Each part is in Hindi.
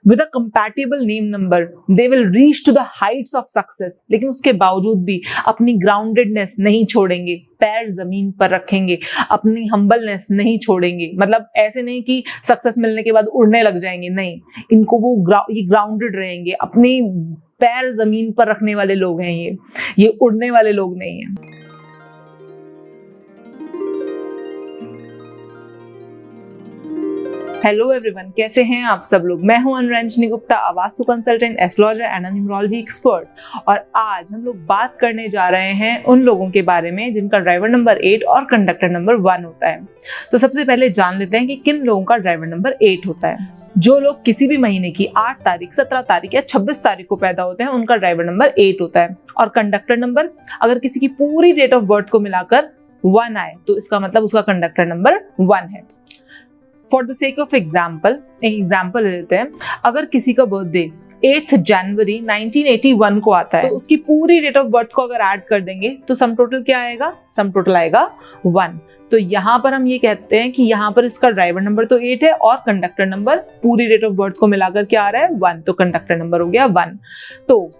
With a compatible name number they will reach to the heights of success. लेकिन उसके बावजूद भी अपनी ग्राउंडेडनेस नहीं छोड़ेंगे, पैर जमीन पर रखेंगे, अपनी हम्बलनेस नहीं छोड़ेंगे। मतलब ऐसे नहीं कि सक्सेस मिलने के बाद उड़ने लग जाएंगे, नहीं, इनको वो ये ग्राउंडेड रहेंगे, अपने पैर जमीन पर रखने वाले लोग हैं ये उड़ने वाले लोग नहीं हैं। हेलो एवरीवन, कैसे हैं आप सब लोग। मैं हूं Anuranjani Gupta, vastu consultant, astrologer and numerology expert. और आज हम लोग बात करने जा रहे हैं उन लोगों के बारे में जिनका ड्राइवर नंबर 8 और कंडक्टर नंबर 1 होता है। तो सबसे पहले जान लेते हैं कि किन लोगों का ड्राइवर नंबर 8 होता है। जो लोग किसी भी महीने की 8 तारीख, 17 तारीख या 26 तारीख को पैदा होते हैं, उनका ड्राइवर नंबर 8 होता है। और कंडक्टर नंबर, अगर किसी की पूरी डेट ऑफ बर्थ को मिलाकर 1 आए तो इसका मतलब उसका कंडक्टर नंबर 1 है। For the sake of example, एक एग्जाम्पल लेते हैं। अगर किसी का बर्थडे 8 जनवरी 1981 को आता है तो उसकी पूरी डेट ऑफ बर्थ को अगर ऐड कर देंगे तो सम टोटल क्या आएगा? सम टोटल आएगा 1। तो यहाँ पर हम ये कहते हैं कि यहाँ पर इसका ड्राइवर नंबर तो 8 है और कंडक्टर नंबर पूरी डेट ऑफ बर्थ को मिलाकर क्या आ रहा है? 1। तो कंडक्टर नंबर हो गया 1। तो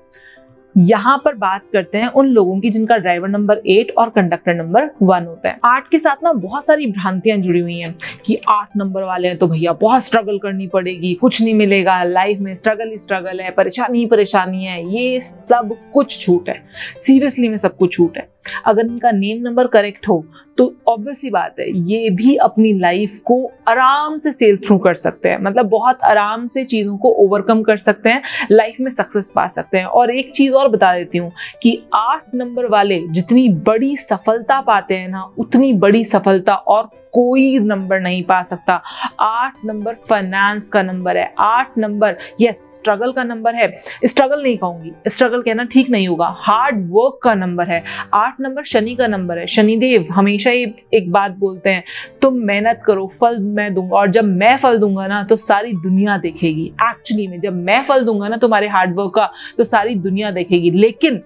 यहाँ पर बात करते हैं उन लोगों की जिनका ड्राइवर नंबर 8 और कंडक्टर नंबर 1 होता है। 8 के साथ ना बहुत सारी भ्रांतियां जुड़ी हुई हैं कि 8 नंबर वाले हैं तो भैया बहुत स्ट्रगल करनी पड़ेगी, कुछ नहीं मिलेगा लाइफ में, स्ट्रगल ही स्ट्रगल है, परेशानी ही परेशानी है। ये सब कुछ झूठ है, सीरियसली में सब कुछ झूठ है। अगर इनका नेम नंबर करेक्ट हो तो ऑब्वियस सी बात है ये भी अपनी लाइफ को आराम से सेल थ्रू कर सकते हैं, मतलब बहुत आराम से चीज़ों को ओवरकम कर सकते हैं, लाइफ में सक्सेस पा सकते हैं। और एक चीज़ और बता देती हूँ कि 8 नंबर वाले जितनी बड़ी सफलता पाते हैं ना, उतनी बड़ी सफलता और कोई नंबर नहीं पा सकता। 8 नंबर फाइनेंस का नंबर है। 8 नंबर यस स्ट्रगल का नंबर है। स्ट्रगल नहीं कहूंगी, स्ट्रगल कहना ठीक नहीं होगा, हार्ड वर्क का नंबर है। 8 नंबर शनि का नंबर है। शनिदेव हमेशा ही एक बात बोलते हैं, तुम मेहनत करो, फल मैं दूंगा, और जब मैं फल दूंगा ना तो सारी दुनिया देखेगी। एक्चुअली में जब मैं फल दूंगा ना तुम्हारे हार्ड वर्क का तो सारी दुनिया देखेगी। लेकिन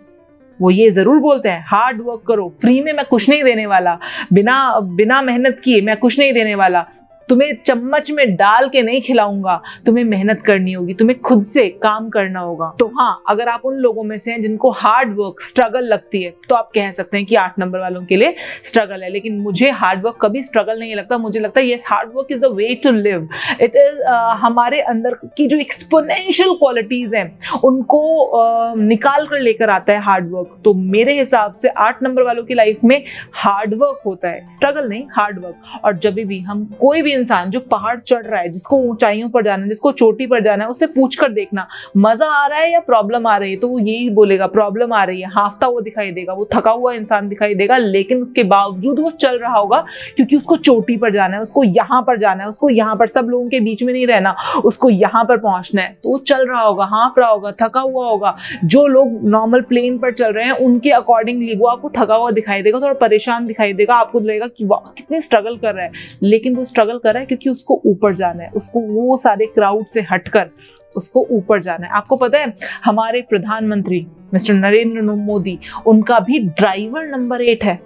वो ये जरूर बोलते हैं हार्ड वर्क करो, फ्री में मैं कुछ नहीं देने वाला, बिना मेहनत किए मैं कुछ नहीं देने वाला, तुम्हें चम्मच में डाल के नहीं खिलाऊंगा, तुम्हें मेहनत करनी होगी, तुम्हें खुद से काम करना होगा। तो हाँ, अगर आप उन लोगों में से हैं जिनको हार्ड वर्क स्ट्रगल लगती है तो आप कह सकते हैं कि 8 नंबर वालों के लिए स्ट्रगल है। लेकिन मुझे हार्ड वर्क कभी स्ट्रगल नहीं लगता। मुझे लगता है yes, hard work is the way to live. It is हमारे अंदर की जो एक्सपोनेंशियल क्वालिटीज हैं उनको निकाल कर लेकर आता है हार्ड वर्क। तो मेरे हिसाब से 8 नंबर वालों की लाइफ में हार्ड वर्क होता है, स्ट्रगल नहीं, हार्ड वर्क। और जब भी हम कोई भी इंसान जो पहाड़ चढ़ रहा है, जिसको ऊंचाइयों पर जाना है, जिसको चोटी पर जाना है, उससे पूछकर देखना मजा आ रहा है या प्रॉब्लम आ रही है, तो वो यही बोलेगा प्रॉब्लम आ रही है। हाफता हुआ दिखाई देगा, वो थका हुआ इंसान दिखाई देगा, लेकिन उसके बावजूद वो चल रहा होगा क्योंकि उसको चोटी पर जाना है, उसको यहां पर जाना है, उसको यहां पर, सब लोगों के बीच में नहीं रहना, उसको यहां पर पहुंचना है। तो वो चल रहा होगा, हाँफ रहा होगा, थका हुआ होगा। जो लोग नॉर्मल प्लेन पर चल रहे हैं उनके अकॉर्डिंगली वो आपको थका हुआ दिखाई देगा, थोड़ा परेशान दिखाई देगा, आपको लगेगा कि वाह कितनी स्ट्रगल कर रहा है। लेकिन वो स्ट्रगल कर रहा है क्योंकि उसको ऊपर जाना है, उसको वो सारे क्राउड से हटकर उसको ऊपर जाना है। आपको पता है हमारे प्रधानमंत्री मिस्टर नरेंद्र मोदी, उनका भी ड्राइवर नंबर 8 है।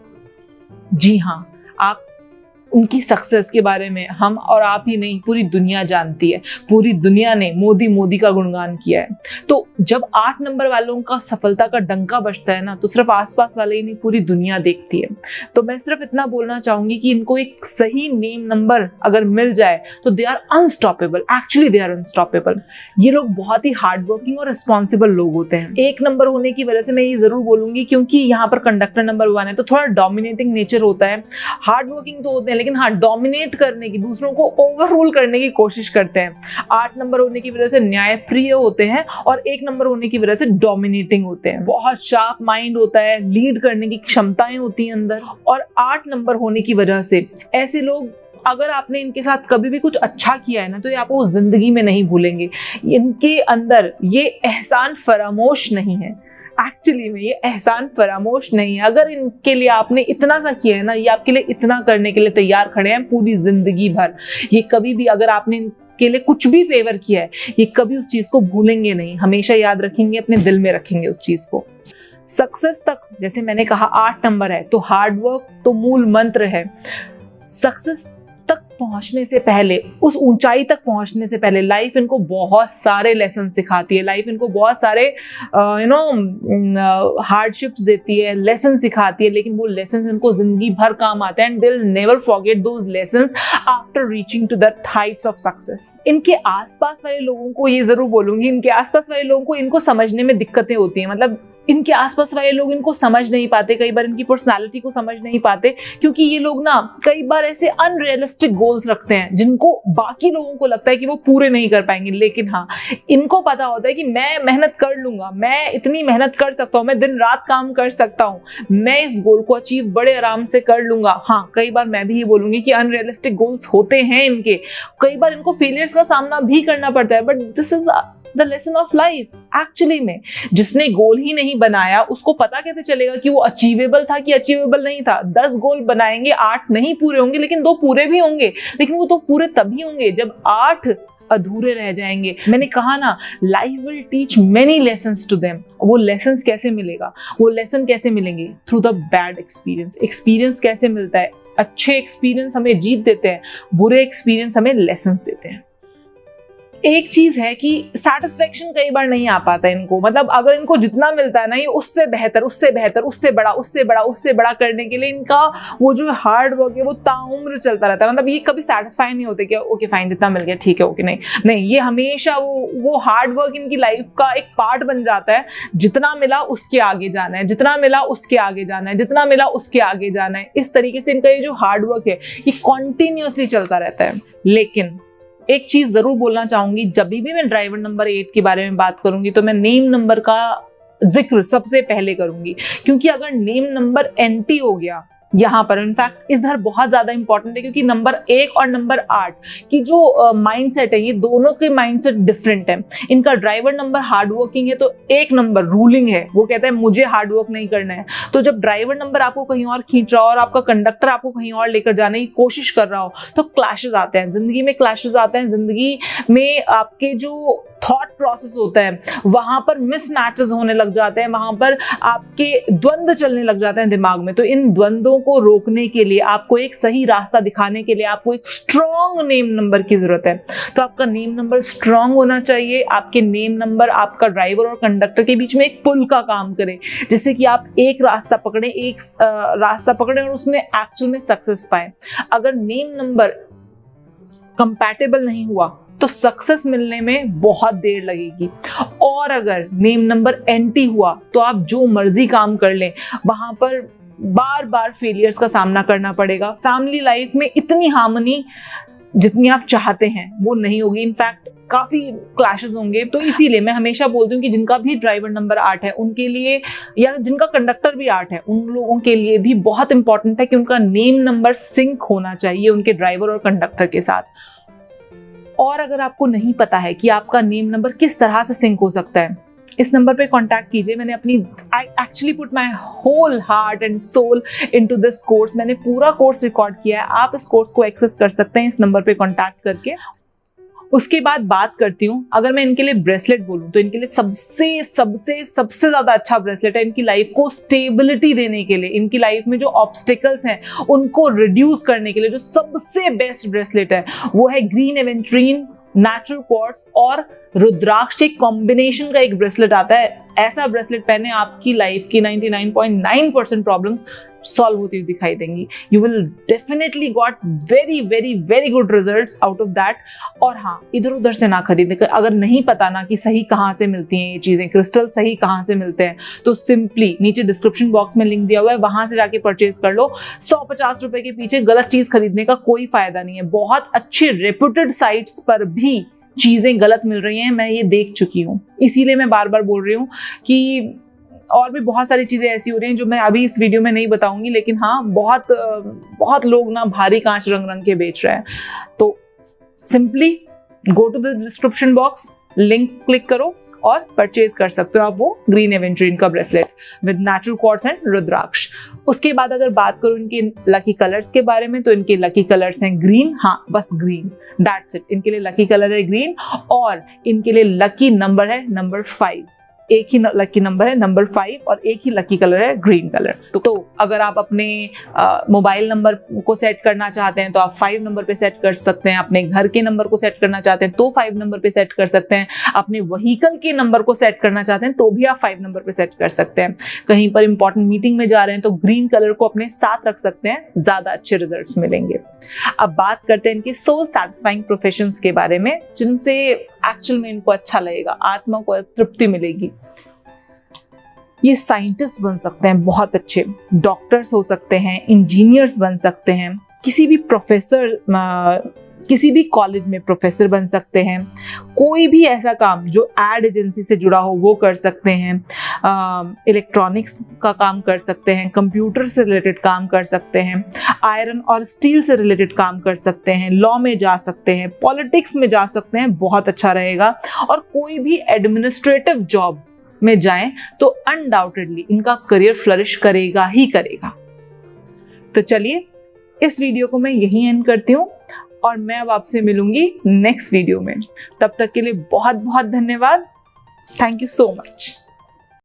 जी हाँ, आप उनकी सक्सेस के बारे में हम और आप ही नहीं, पूरी दुनिया जानती है। पूरी दुनिया ने मोदी का गुणगान किया है। तो जब 8 नंबर वालों का सफलता का डंका बजता है ना, तो सिर्फ आसपास वाले ही नहीं, पूरी दुनिया देखती है। तो मैं सिर्फ इतना बोलना चाहूंगी कि इनको एक सही नेम नंबर अगर मिल जाए तो they are unstoppable. Actually they are unstoppable. ये लोग बहुत ही हार्ड वर्किंग और रिस्पॉन्सिबल लोग होते हैं। 1 नंबर होने की वजह से मैं ये जरूर बोलूंगी, क्योंकि यहाँ पर कंडक्टर नंबर 1 है तो थोड़ा डोमिनेटिंग नेचर होता है। हार्ड वर्किंग तो होते हैं लेकिन हाँ, डोमिनेट करने की, दूसरों को ओवररूल करने की कोशिश करते हैं। 8 नंबर होने की वजह से न्यायप्रिय होते हैं और 1 नंबर होने की वजह से डोमिनेटिंग होते हैं। बहुत शार्प माइंड होता है, लीड करने की क्षमताएं होती हैं अंदर। और 8 नंबर होने की वजह से ऐसे लोग, अगर आपने इनके साथ कभी भी कुछ अच्छा किया है ना, तो ये आपको जिंदगी में नहीं भूलेंगे। इनके अंदर ये एहसान फरामोश नहीं है। एक्चुअली में ये एहसान फरामोश नहीं है। अगर इनके लिए आपने इतना सा किया है ना, ये आपके लिए इतना करने के लिए तैयार खड़े हैं पूरी जिंदगी भर। ये कभी भी, अगर आपने इनके लिए कुछ भी फेवर किया है, ये कभी उस चीज को भूलेंगे नहीं, हमेशा याद रखेंगे, अपने दिल में रखेंगे उस चीज को। सक्सेस तक, जैसे मैंने कहा 8 नंबर है तो हार्ड वर्क तो मूल मंत्र है। सक्सेस तक पहुंचने से पहले, उस ऊंचाई तक पहुंचने से पहले लाइफ इनको बहुत सारे लेसन सिखाती है, लाइफ इनको बहुत सारे हार्डशिप्स देती है, लेसन सिखाती है, लेकिन वो लेसन इनको जिंदगी भर काम आते हैं and they will never forget those lessons after reaching to the heights of success. इनके आसपास वाले लोगों को ये जरूर बोलूंगी, इनके आसपास वाले लोगों को इनको समझने में दिक्कतें होती हैं, मतलब इनके आसपास वाले लोग इनको समझ नहीं पाते, कई बार इनकी पर्सनालिटी को समझ नहीं पाते, क्योंकि ये लोग ना कई बार ऐसे अनरियलिस्टिक गोल्स रखते हैं जिनको बाकी लोगों को लगता है कि वो पूरे नहीं कर पाएंगे, लेकिन हाँ इनको पता होता है कि मैं मेहनत कर लूंगा, मैं इतनी मेहनत कर सकता हूँ, मैं दिन रात काम कर सकता हूँ, मैं इस गोल को अचीव बड़े आराम से कर लूंगा। हाँ कई बार मैं भी ये बोलूंगी कि अनरियलिस्टिक गोल्स होते हैं इनके, कई बार इनको फेलियर्स का सामना भी करना पड़ता है, but this is the lesson of life. Actually में जिसने गोल ही नहीं बनाया उसको पता कैसे चलेगा कि वो अचीवेबल था कि अचीवेबल नहीं था। 10 गोल बनाएंगे, 8 नहीं पूरे होंगे, लेकिन 2 पूरे भी होंगे, लेकिन वो तो पूरे तभी होंगे जब 8 अधूरे रह जाएंगे। मैंने कहा ना, life will teach many lessons to them. वो लेसन्स कैसे मिलेगा, वो लेसन कैसे मिलेंगे? Through the bad experience. Experience कैसे मिलता है? अच्छे एक्सपीरियंस हमें जीत देते हैं, बुरे एक्सपीरियंस हमें लेसन्स देते हैं। एक चीज है कि सेटिस्फेक्शन कई बार नहीं आ पाता इनको, मतलब अगर इनको जितना मिलता है ना, ये उससे बेहतर, उससे बेहतर, उससे बड़ा, उससे बड़ा, उससे बड़ा करने के लिए इनका वो जो हार्ड वर्क है वो ताउम्र चलता रहता है। मतलब ये कभी सेटिस्फाई नहीं होते कि ओके फाइन जितना मिल गया ठीक है, ओके नहीं, ये हमेशा वो हार्ड वर्क इनकी लाइफ का एक पार्ट बन जाता है। जितना मिला उसके आगे जाना है, जितना मिला उसके आगे जाना है, जितना मिला उसके आगे जाना है। इस तरीके से इनका ये जो हार्ड वर्क है ये कॉन्टिन्यूसली चलता रहता है। लेकिन एक चीज जरूर बोलना चाहूंगी, जब भी मैं ड्राइवर नंबर 8 के बारे में बात करूंगी तो मैं नेम नंबर का जिक्र सबसे पहले करूंगी, क्योंकि अगर नेम नंबर एंटी हो गया यहाँ पर, इनफैक्ट इधर बहुत ज्यादा इंपॉर्टेंट है, क्योंकि नंबर 1 और नंबर 8 की जो माइंडसेट है, ये दोनों के माइंडसेट डिफरेंट है। इनका ड्राइवर नंबर हार्ड वर्किंग है तो 1 नंबर रूलिंग है, वो कहता है मुझे हार्ड वर्क नहीं करना है। तो जब ड्राइवर नंबर आपको कहीं और खींच रहा हो और आपका कंडक्टर आपको कहीं और लेकर जाने की कोशिश कर रहा हो तो क्लैशेस आते हैं, जिंदगी में क्लैशेस आते हैं, जिंदगी में आपके जो थॉट प्रोसेस होता है वहां पर मिसमैचेस होने लग जाते हैं, वहां पर आपके द्वंद्व चलने लग जाते हैं दिमाग में। तो इन द्वंद्वों को रोकने के लिए, आपको एक सही रास्ता दिखाने के लिए आपको एक स्ट्रॉन्ग नेम नंबर की जरूरत है। तो आपका नेम नंबर स्ट्रॉन्ग होना चाहिए। आपके नेम नंबर आपका ड्राइवर और कंडक्टर के बीच में एक पुल का काम करे, जिससे कि आप एक रास्ता पकड़े और उसमें एक्चुअल में सक्सेस पाए। अगर नेम नंबर कंपैटिबल नहीं हुआ तो सक्सेस मिलने में बहुत देर लगेगी, और अगर नेम नंबर एंटी हुआ तो आप जो मर्जी काम कर लें, वहां पर बार बार फेलियर्स का सामना करना पड़ेगा। फैमिली लाइफ में इतनी हार्मनी जितनी आप चाहते हैं वो नहीं होगी, इनफैक्ट काफी क्लैशेस होंगे। तो इसीलिए मैं हमेशा बोलती हूँ कि जिनका भी ड्राइवर नंबर 8 है उनके लिए, या जिनका कंडक्टर भी 8 है, उन लोगों के लिए भी बहुत इंपॉर्टेंट है कि उनका नेम नंबर सिंक होना चाहिए उनके ड्राइवर और कंडक्टर के साथ। और अगर आपको नहीं पता है कि आपका नेम नंबर किस तरह से सिंक हो सकता है, इस नंबर पे कांटेक्ट कीजिए। मैंने I actually put my whole heart and soul into this course. मैंने पूरा कोर्स रिकॉर्ड किया है, आप इस कोर्स को एक्सेस कर सकते हैं इस नंबर पे कांटेक्ट करके। उसके बाद बात करती हूँ, अगर मैं इनके लिए ब्रेसलेट बोलूँ तो इनके लिए सबसे सबसे सबसे ज्यादा अच्छा ब्रेसलेट है इनकी लाइफ को स्टेबिलिटी देने के लिए, इनकी लाइफ में जो ऑब्स्टिकल्स हैं उनको रिड्यूस करने के लिए जो सबसे बेस्ट ब्रेसलेट है वो है ग्रीन एवेंट्रीन नेचुरल क्वार्ट्ज और रुद्राक्ष के कॉम्बिनेशन का एक ब्रेसलेट आता है। ऐसा ब्रेसलेट पहने आपकी लाइफ की 99.9% प्रॉब्लम्स सॉल्व होती हुई दिखाई देंगी। You will definitely got very very very good results out of that. और हाँ, इधर उधर से ना खरीदें। अगर नहीं पता ना कि सही कहाँ से मिलती हैं ये चीज़ें, क्रिस्टल सही कहाँ से मिलते हैं, तो सिंपली नीचे डिस्क्रिप्शन बॉक्स में लिंक दिया हुआ है, वहां से जाके परचेज कर लो। 150 रुपए के पीछे गलत चीज़ खरीदने का कोई फायदा नहीं है। बहुत अच्छे रेप्यूटेड साइट्स पर भी चीज़ें गलत मिल रही हैं, मैं ये देख चुकी हूँ। इसीलिए मैं बार बार बोल रही हूँ कि और भी बहुत सारी चीज़ें ऐसी हो रही हैं जो मैं अभी इस वीडियो में नहीं बताऊंगी, लेकिन हाँ बहुत लोग ना भारी कांच रंग के बेच रहे हैं। तो simply go to the description box, link click करो और परचेज कर सकते हो आप वो ग्रीन एवेंट्रीन का bracelet with natural quartz and rudraksha. उसके बाद अगर बात करूं इनके लकी कलर्स के बारे में, तो इनके लकी कलर्स हैं ग्रीन, हाँ बस ग्रीन, दैट्स इट। इनके लिए लकी कलर है ग्रीन और इनके लिए लकी नंबर है नंबर 5। एक ही लकी नंबर है नंबर 5 और एक ही लकी कलर है ग्रीन कलर। तो अगर आप अपने मोबाइल नंबर को सेट करना चाहते हैं तो आप 5 नंबर पे सेट कर सकते हैं, अपने घर के नंबर को सेट करना चाहते हैं तो 5 नंबर पे सेट कर सकते हैं, अपने व्हीकल के नंबर को सेट करना चाहते हैं तो भी आप 5 नंबर पे सेट कर सकते हैं। कहीं पर इंपॉर्टेंट मीटिंग में जा रहे हैं तो ग्रीन कलर को अपने साथ रख सकते हैं, ज्यादा अच्छे रिजल्ट्स मिलेंगे। अब बात करते हैं इनके सोल सैटिस्फाइंग प्रोफेशंस के बारे में, जिनसे एक्चुअल में इनको अच्छा लगेगा, आत्मा को तृप्ति मिलेगी। ये साइंटिस्ट बन सकते हैं, बहुत अच्छे डॉक्टर्स हो सकते हैं, इंजीनियर्स बन सकते हैं, किसी भी प्रोफेसर, किसी भी कॉलेज में प्रोफेसर बन सकते हैं, कोई भी ऐसा काम जो एड एजेंसी से जुड़ा हो वो कर सकते हैं, इलेक्ट्रॉनिक्स का काम कर सकते हैं, कंप्यूटर से रिलेटेड काम कर सकते हैं, आयरन और स्टील से रिलेटेड काम कर सकते हैं, लॉ में जा सकते हैं, पॉलिटिक्स में जा सकते हैं, बहुत अच्छा रहेगा। और कोई भी एडमिनिस्ट्रेटिव जॉब में जाएं तो अनडाउटेडली इनका करियर फ्लरिश करेगा ही करेगा। तो चलिए इस वीडियो को मैं यहीं एंड करती हूँ और मैं अब आपसे मिलूंगी नेक्स्ट वीडियो में। तब तक के लिए बहुत बहुत धन्यवाद। Thank you so much.